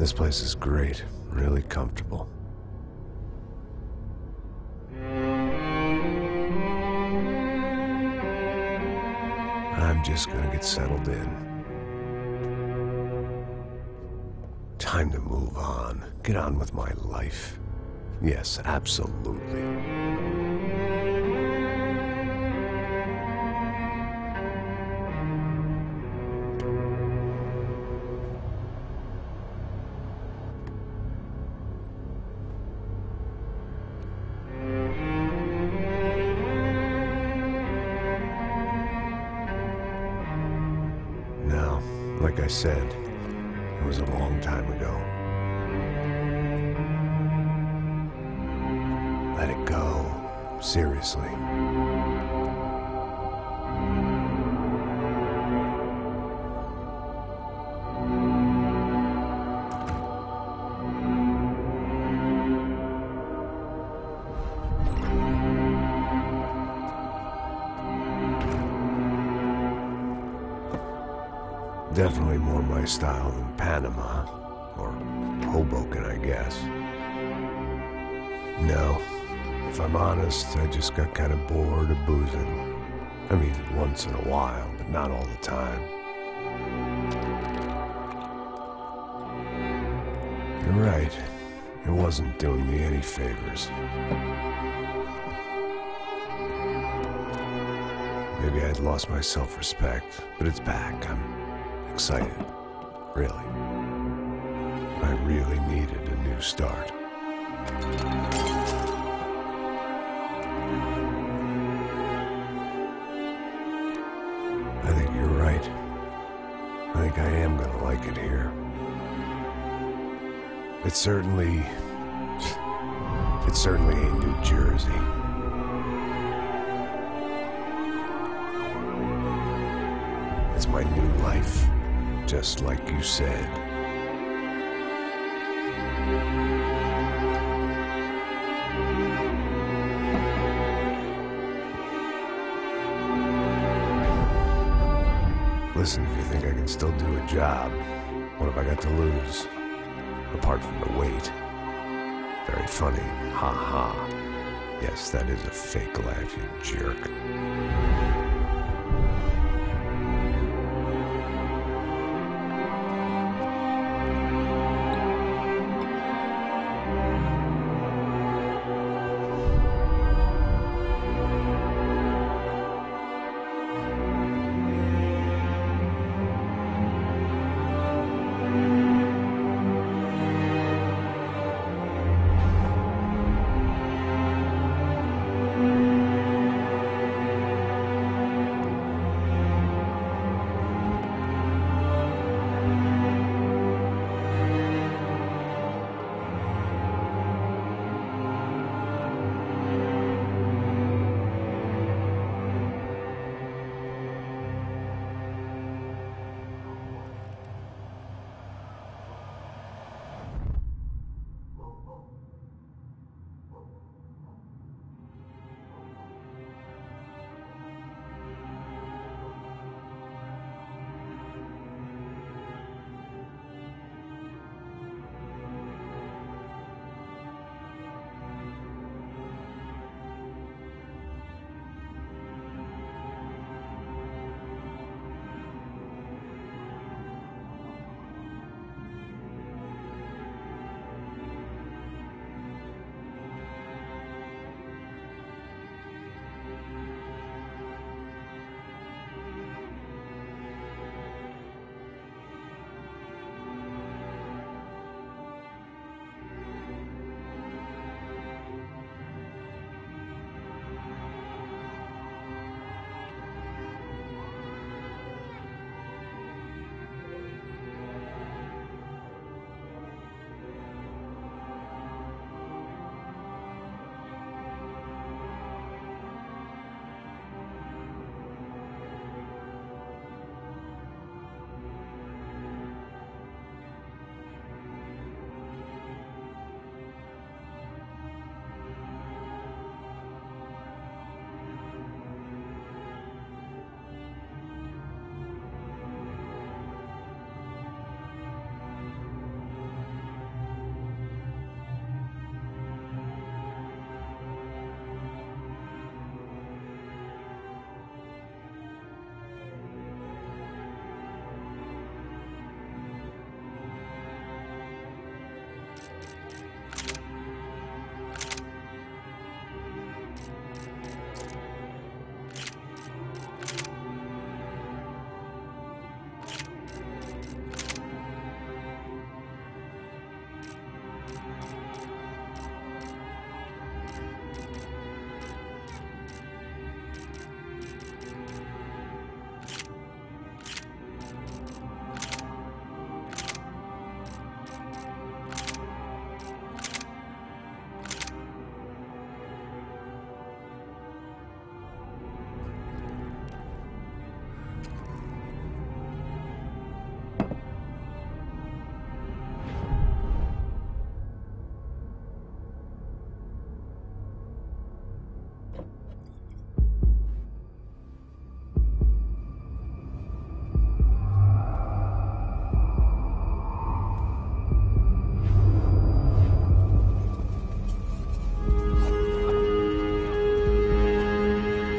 This place is great, really comfortable. I'm just gonna get settled in. Time to move on. Get on with my life. Yes, absolutely. Now, like I said, it was a long time ago. Let it go. Seriously. Definitely more my style than Panama, or Hoboken, I guess. No, if I'm honest, I just got kind of bored of boozing. I mean, once in a while, but not all the time. You're right, it wasn't doing me any favors. Maybe I'd lost my self-respect, but it's back. I'm excited, really. I really needed a new start. I think you're right. I think I am gonna like it here. It certainly ain't New Jersey. It's my new life. Just like you said. Listen, if you think I can still do a job, what have I got to lose? Apart from the weight. Very funny. Ha ha. Yes, that is a fake laugh, you jerk.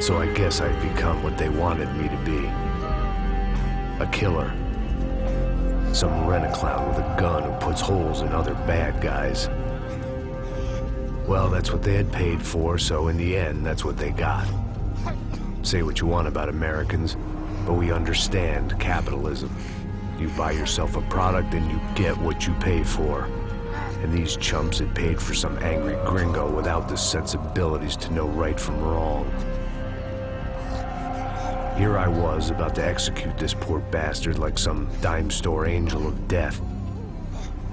So I guess I'd become what they wanted me to be. A killer. Some rent-a-clown with a gun who puts holes in other bad guys. Well, that's what they had paid for, so in the end, that's what they got. Say what you want about Americans, but we understand capitalism. You buy yourself a product and you get what you pay for. And these chumps had paid for some angry gringo without the sensibilities to know right from wrong. Here I was, about to execute this poor bastard like some dime store angel of death.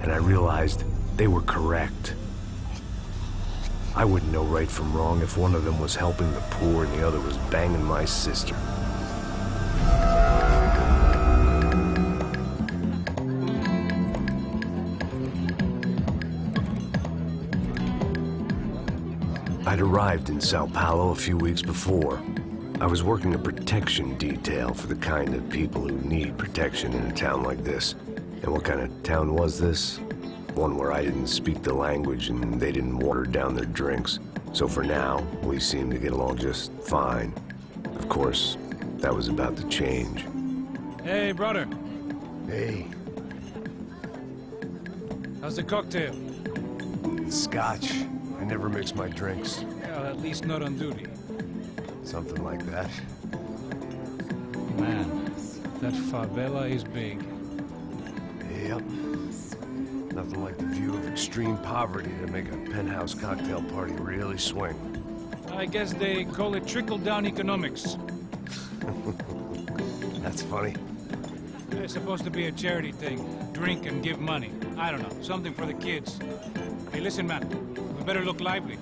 And I realized they were correct. I wouldn't know right from wrong if one of them was helping the poor and the other was banging my sister. I'd arrived in Sao Paulo a few weeks before. I was working a protection detail for the kind of people who need protection in a town like this. And what kind of town was this? One where I didn't speak the language and they didn't water down their drinks. So for now, we seemed to get along just fine. Of course, that was about to change. Hey, brother. Hey. How's the cocktail? Scotch. I never mix my drinks. Well, at least not on duty. Something like that. Man, that favela is big. Yep. Nothing like the view of extreme poverty to make a penthouse cocktail party really swing. I guess they call it trickle-down economics. That's funny. It's supposed to be a charity thing. Drink and give money. I don't know, something for the kids. Hey, listen, man. We better look lively.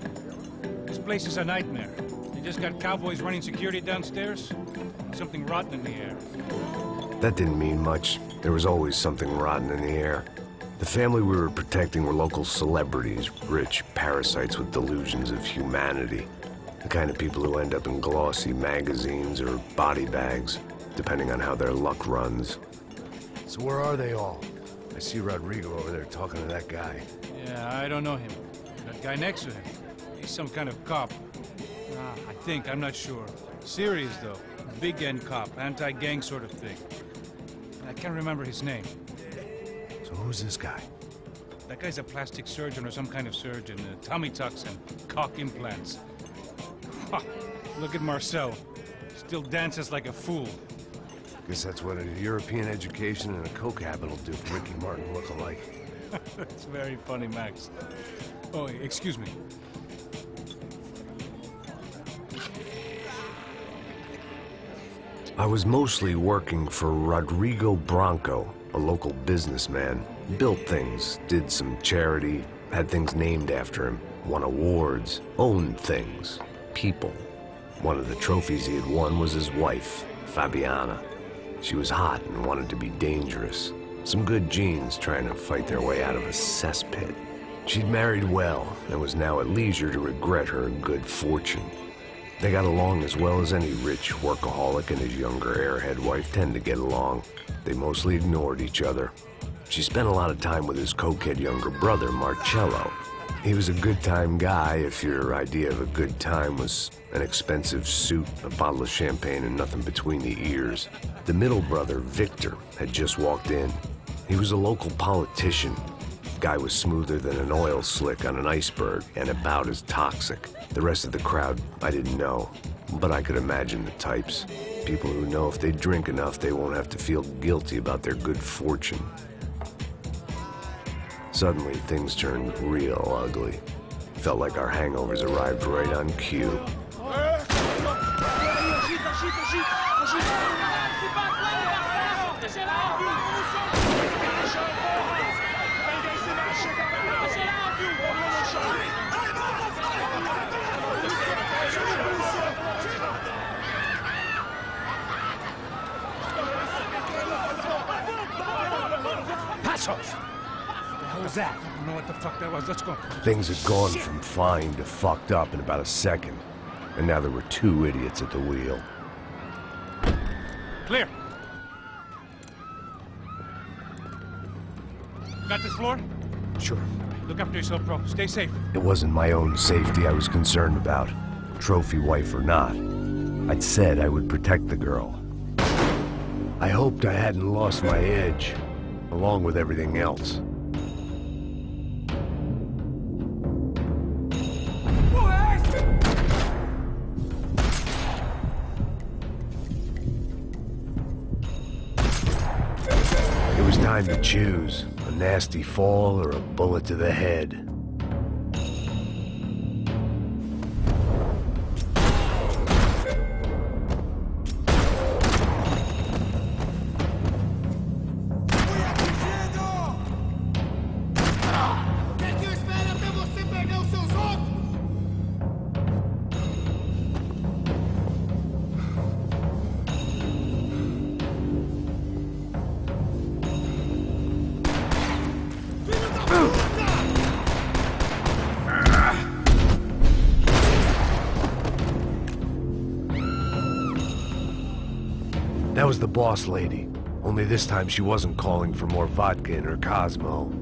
This place is a nightmare. They just got cowboys running security downstairs. Something rotten in the air. That didn't mean much. There was always something rotten in the air. The family we were protecting were local celebrities, rich parasites with delusions of humanity. The kind of people who end up in glossy magazines or body bags, depending on how their luck runs. So where are they all? I see Rodrigo over there talking to that guy. Yeah, I don't know him. That guy next to him, he's some kind of cop. I think, I'm not sure. Serious, though. Big end cop, anti-gang sort of thing. I can't remember his name. So who's this guy? That guy's a plastic surgeon or some kind of surgeon. Tummy tucks and cock implants. Ha! Look at Marcel. Still dances like a fool. Guess that's what a European education and a coke habit will do for Ricky Martin look-alike. That's very funny, Max. Oh, excuse me. I was mostly working for Rodrigo Branco, a local businessman. Built things, did some charity, had things named after him, won awards, owned things, people. One of the trophies he had won was his wife, Fabiana. She was hot and wanted to be dangerous. Some good genes trying to fight their way out of a cesspit. She'd married well and was now at leisure to regret her good fortune. They got along as well as any rich workaholic and his younger airhead wife tend to get along. They mostly ignored each other. She spent a lot of time with his cokehead younger brother, Marcello. He was a good-time guy if your idea of a good time was an expensive suit, a bottle of champagne, and nothing between the ears. The middle brother, Victor, had just walked in. He was a local politician. Guy was smoother than an oil slick on an iceberg and about as toxic. The rest of the crowd, I didn't know, but I could imagine the types. People who know if they drink enough, they won't have to feel guilty about their good fortune. Suddenly, things turned real ugly. Felt like our hangovers arrived right on cue. What was that? I don't know what the fuck that was. Let's go. Things had gone from fine to fucked up in about a second. And now there were two idiots at the wheel. Clear. Got this floor? Sure. Look after yourself, bro. Stay safe. It wasn't my own safety I was concerned about, trophy wife or not. I'd said I would protect the girl. I hoped I hadn't lost my edge, along with everything else. It was time to choose, a nasty fall or a bullet to the head. That was the boss lady, only this time she wasn't calling for more vodka in her Cosmo.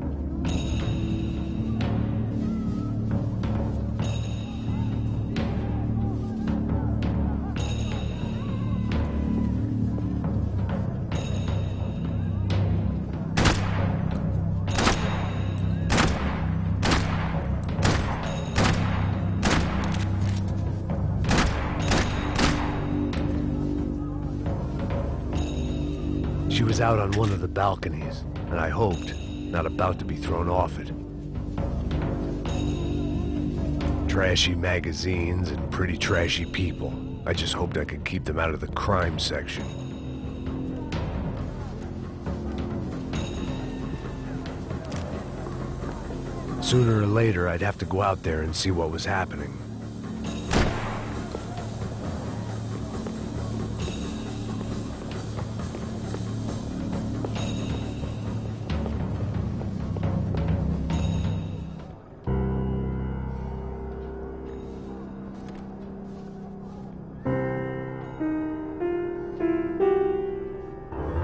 She was out on one of the balconies, and I hoped not about to be thrown off it. Trashy magazines and pretty trashy people. I just hoped I could keep them out of the crime section. Sooner or later, I'd have to go out there and see what was happening.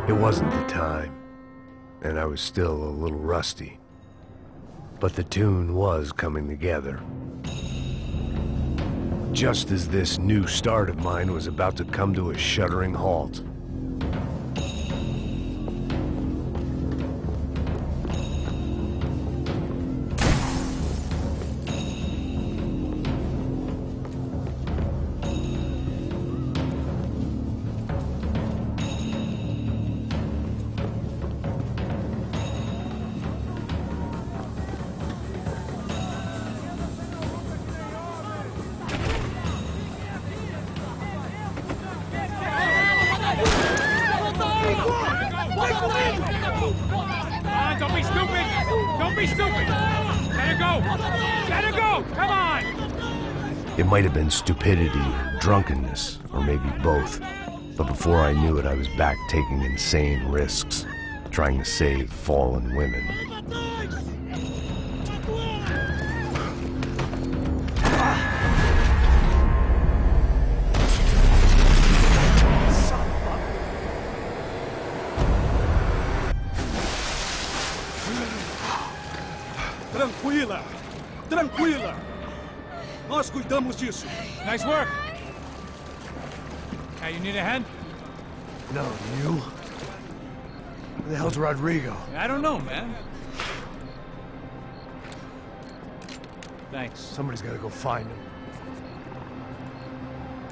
It wasn't the time, and I was still a little rusty. But the tune was coming together. Just as this new start of mine was about to come to a shuddering halt. Don't be stupid! Don't be stupid! Let her go! Let her go! Come on! It might have been stupidity or drunkenness, or maybe both. But before I knew it, I was back taking insane risks, trying to save fallen women. Tranquila! Tranquila! Nós cuidamos disso. Nice work! Hey, you need a hand? No, you? Where the hell's Rodrigo? I don't know, man. Thanks. Somebody's gotta go find him.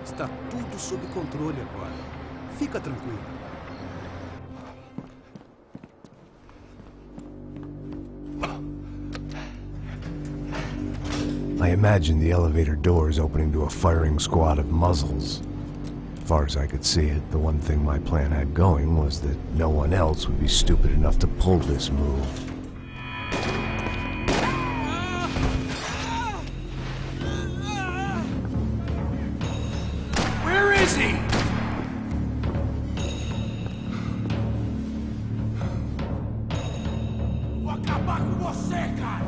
Está tudo sob controle agora. Fica tranquilo. I imagined the elevator doors opening to a firing squad of muzzles. As far as I could see it, the one thing my plan had going was that no one else would be stupid enough to pull this move. Where is he? Vou acabar com você, cara!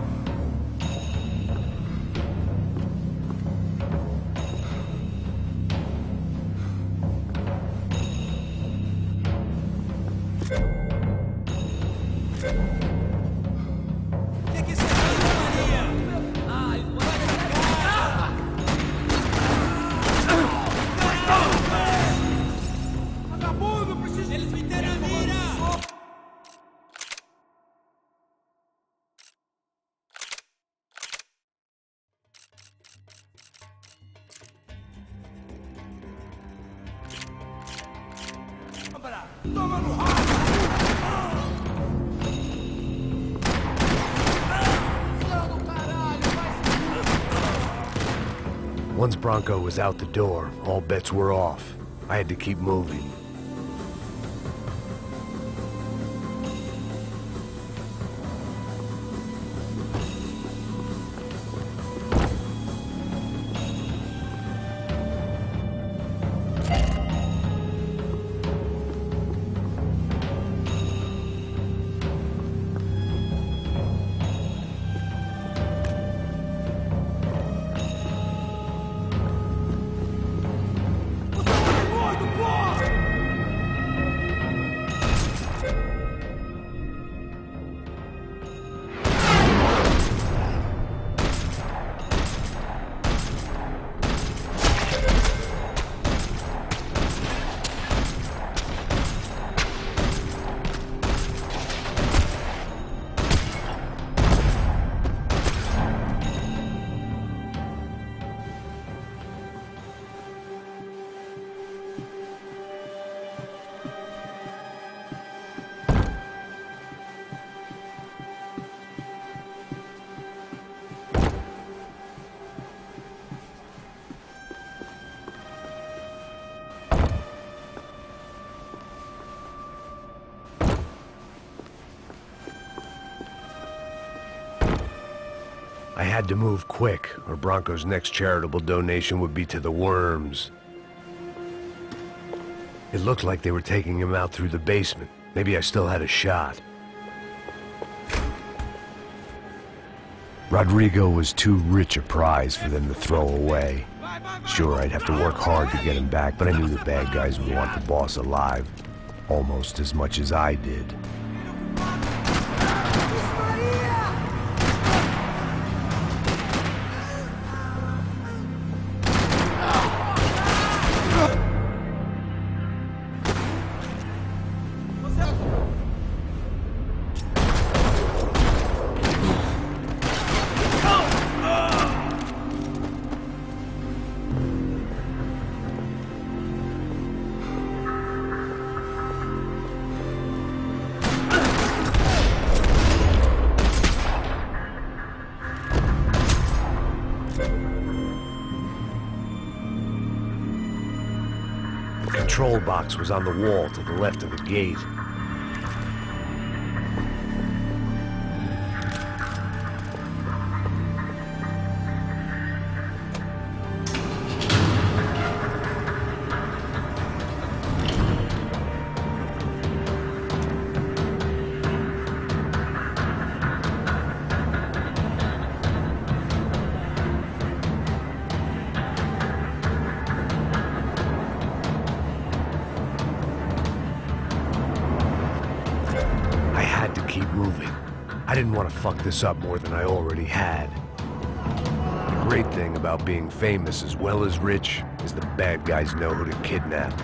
Once Bronco was out the door, all bets were off. I had to keep moving. I had to move quick, or Bronco's next charitable donation would be to the worms. It looked like they were taking him out through the basement. Maybe I still had a shot. Rodrigo was too rich a prize for them to throw away. Sure, I'd have to work hard to get him back, but I knew the bad guys would want the boss alive, almost as much as I did. The control box was on the wall to the left of the gate. Keep moving. I didn't want to fuck this up more than I already had. The great thing about being famous as well as rich is the bad guys know who to kidnap.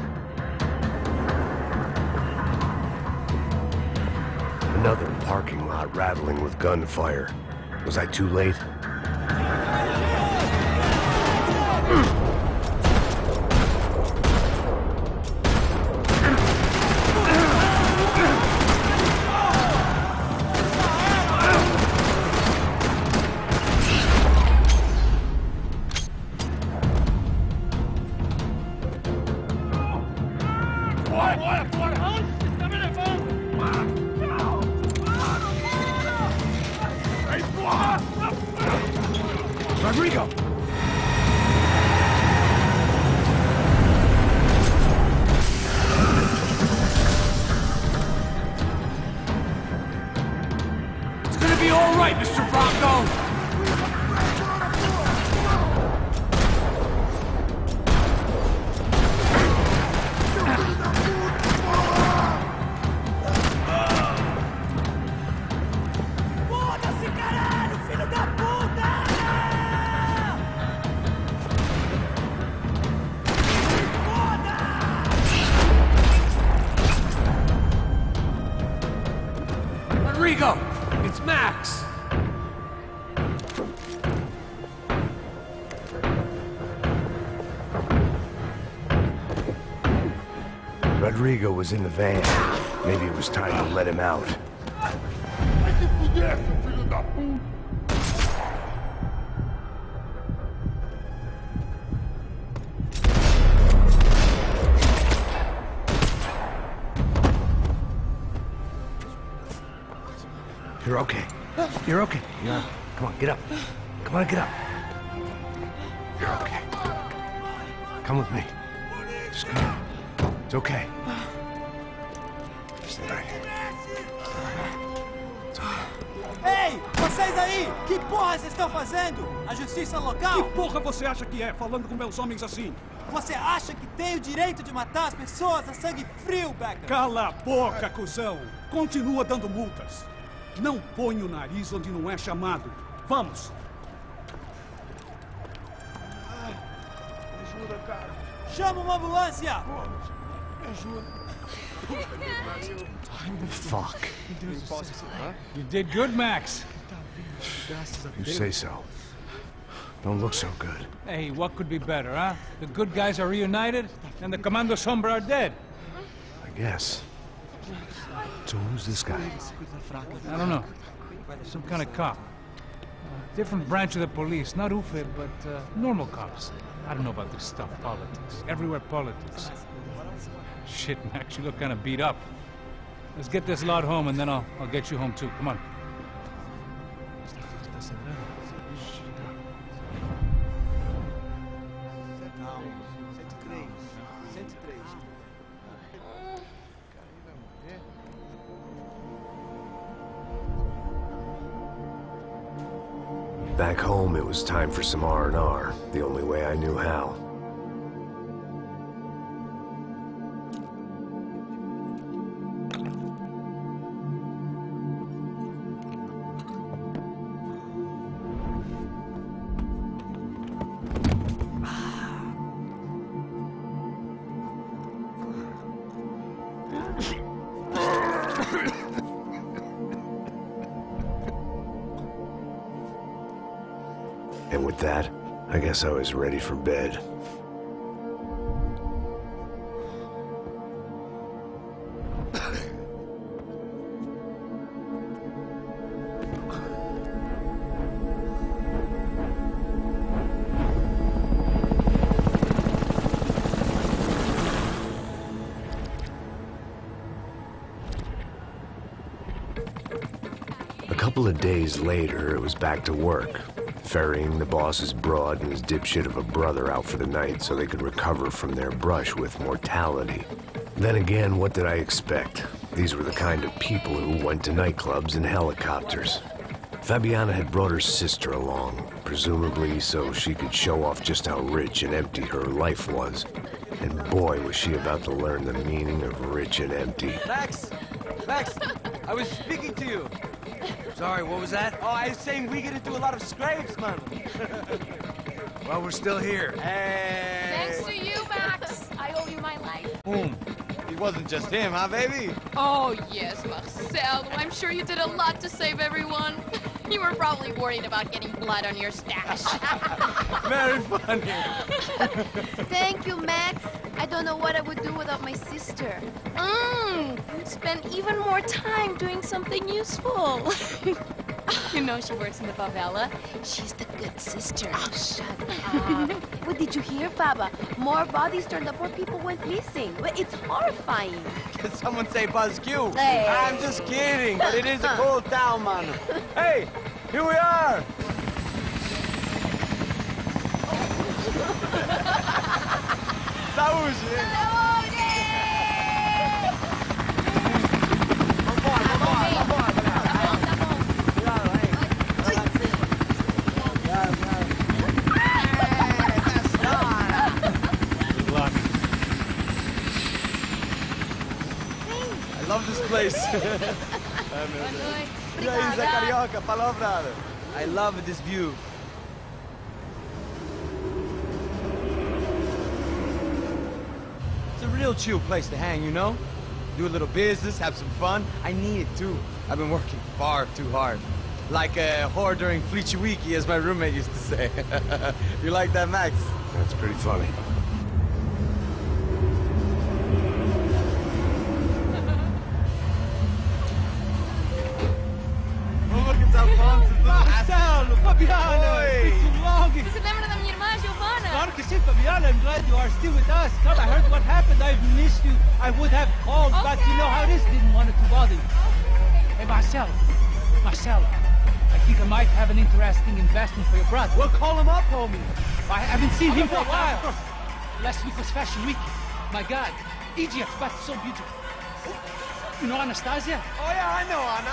Another parking lot rattling with gunfire. Was I too late? Rodrigo! It's gonna be all right, Mr. Bronco! Rodrigo! It's Max! Rodrigo was in the van. Maybe it was time to let him out. You're okay. You're okay. Yeah. Come on, get up. Come on, get up. You're okay. Come with me. Just come on. It's okay. Stay right here. It's okay. Ei, vocês aí! Que porra vocês estão fazendo? A justiça local? Que porra você acha que é, falando com meus homens assim? Você acha que tem o direito de matar as pessoas a sangue frio, Becker? Cala a boca, cuzão! Continua dando multas. Não põe o nariz onde não é chamado. Vamos! Ajuda, cara. Chama uma ambulância! Me ajuda. Fuck. You did good, Max. You say so. Don't look so good. Hey, what could be better, huh? The good guys are reunited, and the Commando Sombra are dead. I guess. So who's this guy? I don't know. Some kind of cop. Different branch of the police. Not UFE, but normal cops. I don't know about this stuff. Politics. Everywhere politics. Shit, Max, you look kind of beat up. Let's get this lot home, and then I'll get you home, too. Come on. Back home, it was time for some R&R, the only way I knew how. And with that, I guess I was ready for bed. A couple of days later, it was back to work. Ferrying the boss's broad and his dipshit of a brother out for the night so they could recover from their brush with mortality. Then again, what did I expect? These were the kind of people who went to nightclubs in helicopters. Fabiana had brought her sister along, presumably so she could show off just how rich and empty her life was. And boy, was she about to learn the meaning of rich and empty. Max! Max! I was speaking to you. Sorry, what was that? Oh, I was saying we get into a lot of scrapes, man. Well, we're still here. Hey! Thanks to you, Max. I owe you my life. Boom. It wasn't just him, huh, baby? Oh, yes, Marcel. I'm sure you did a lot to save everyone. You were probably worried about getting blood on your stash. Very funny. Thank you, Max. I don't know what I would do without my sister. Spend even more time doing something useful. You know she works in the favela. She's the good sister. Oh, shut up. What did you hear, Baba? More bodies turned up where people went missing. It's horrifying. Did someone say Buzz Q? Hey. I'm just kidding, but it is a cold town, man. Hey, here we are. Saúde! I love this place. Carioca, palavra. I love this view. It's a real chill place to hang, you know? Do a little business, have some fun. I need it too. I've been working far too hard. Like a whore during Fleechy Weeky, as my roommate used to say. You like that, Max? That's pretty funny. Oh, look at that Ponce. Marcelo, Fabiana, Oi. it's too long. Você se lembra da minha irmã, Giovanna? Claro que sim, Fabiana. I'm glad you are still with us. Come, I heard what happened. I've missed you. I would have called, but you know how it is. Didn't want it to bother you. Hey, Marcelo. Marcelo. I think I might have an interesting investment for your brother. Well, call him up, homie. I haven't seen him for a while. Last week was Fashion Week. My God, Egypt, but so beautiful. You know Anastasia? Oh, yeah, I know, Anna.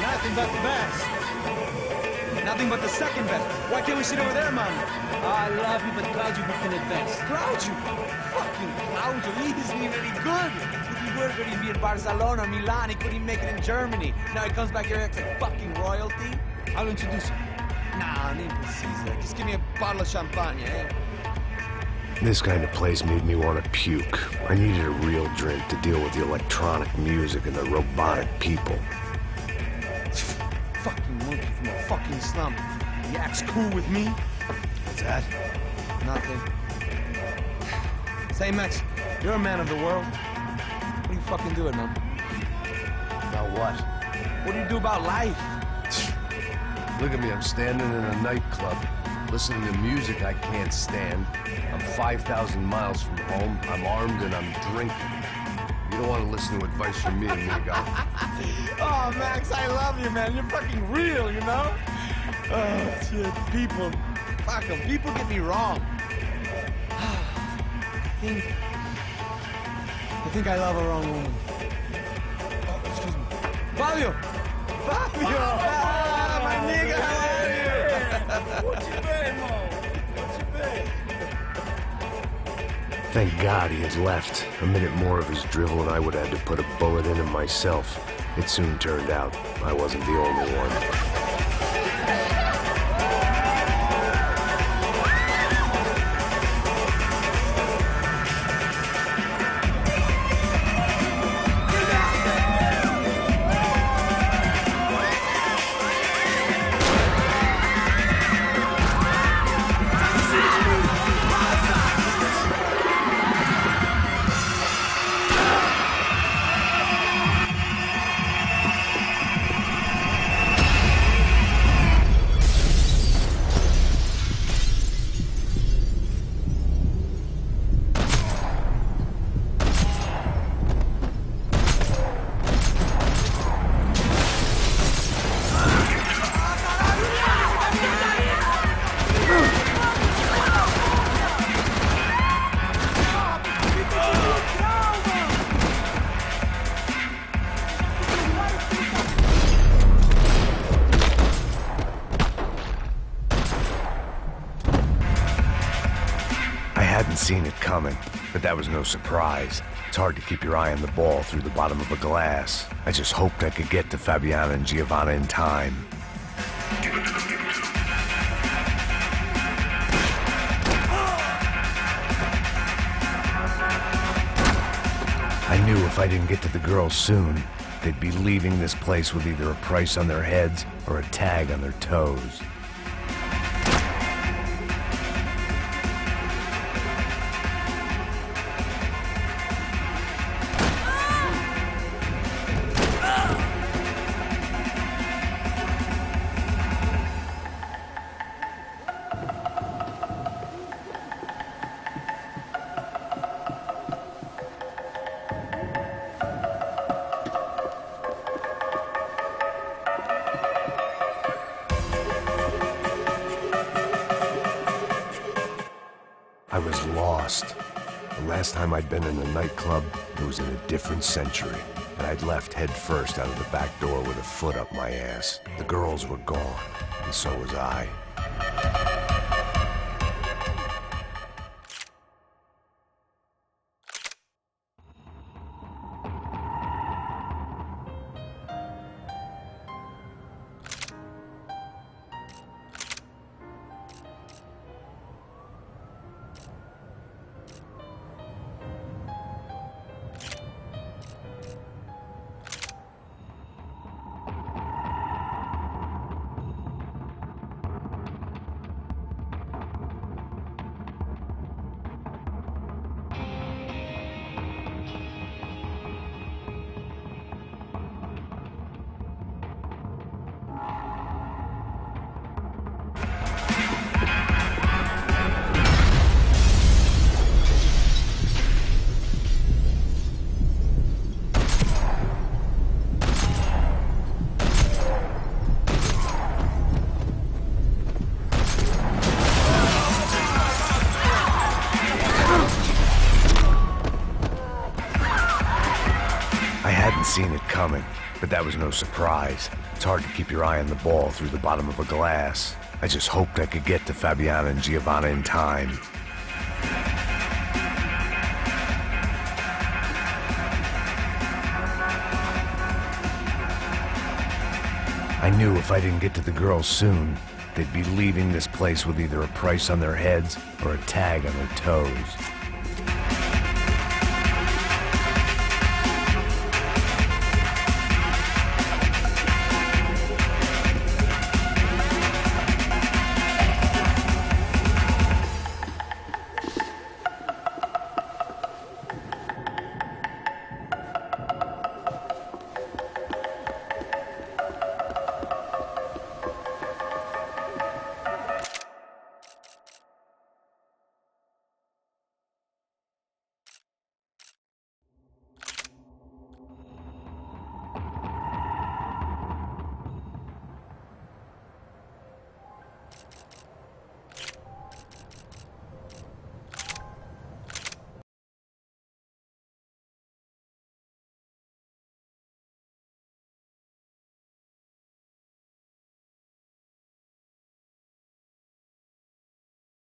Nothing but the best. Nothing but the second best. Why can't we sit over there, man? I love you, but Claudio booked in advance. Claudio? Fucking Claudio, he isn't even any good. If he were good, he'd be in Barcelona, Milan. He couldn't even make it in Germany. Now he comes back here acting like fucking royalty. I'll introduce you. Nah, name precisa. Just give me a bottle of champagne, eh? This kind of place made me want to puke. I needed a real drink to deal with the electronic music and the robotic people. Fucking monkey from a fucking slum. He acts cool with me. What's that? Nothing. Say, Max, you're a man of the world. What are you fucking doing, man? About what? What do you do about life? Look at me, I'm standing in a nightclub, listening to music I can't stand. I'm 5,000 miles from home, I'm armed and I'm drinking. You don't want to listen to advice from me, amigo. Oh, Max, I love you, man. You're fucking real, you know? Oh, shit, people. Fuck them. People get me wrong. I think I love a wrong woman. Oh, excuse me. Fabio! Fabio! Ah, my nigga, how are you? What you been, Mo? What you been? Thank God he had left. A minute more of his drivel and I would have had to put a bullet in him myself. It soon turned out I wasn't the only one. Seen it coming, but that was no surprise. It's hard to keep your eye on the ball through the bottom of a glass. I just hoped I could get to Fabiana and Giovanna in time. I knew if I didn't get to the girls soon, they'd be leaving this place with either a price on their heads or a tag on their toes. I was lost. The last time I'd been in a nightclub, it was in a different century, and I'd left head first out of the back door with a foot up my ass. The girls were gone, and so was I. Seen it coming, but that was no surprise. It's hard to keep your eye on the ball through the bottom of a glass. I just hoped I could get to Fabiana and Giovanna in time. I knew if I didn't get to the girls soon, they'd be leaving this place with either a price on their heads or a tag on their toes.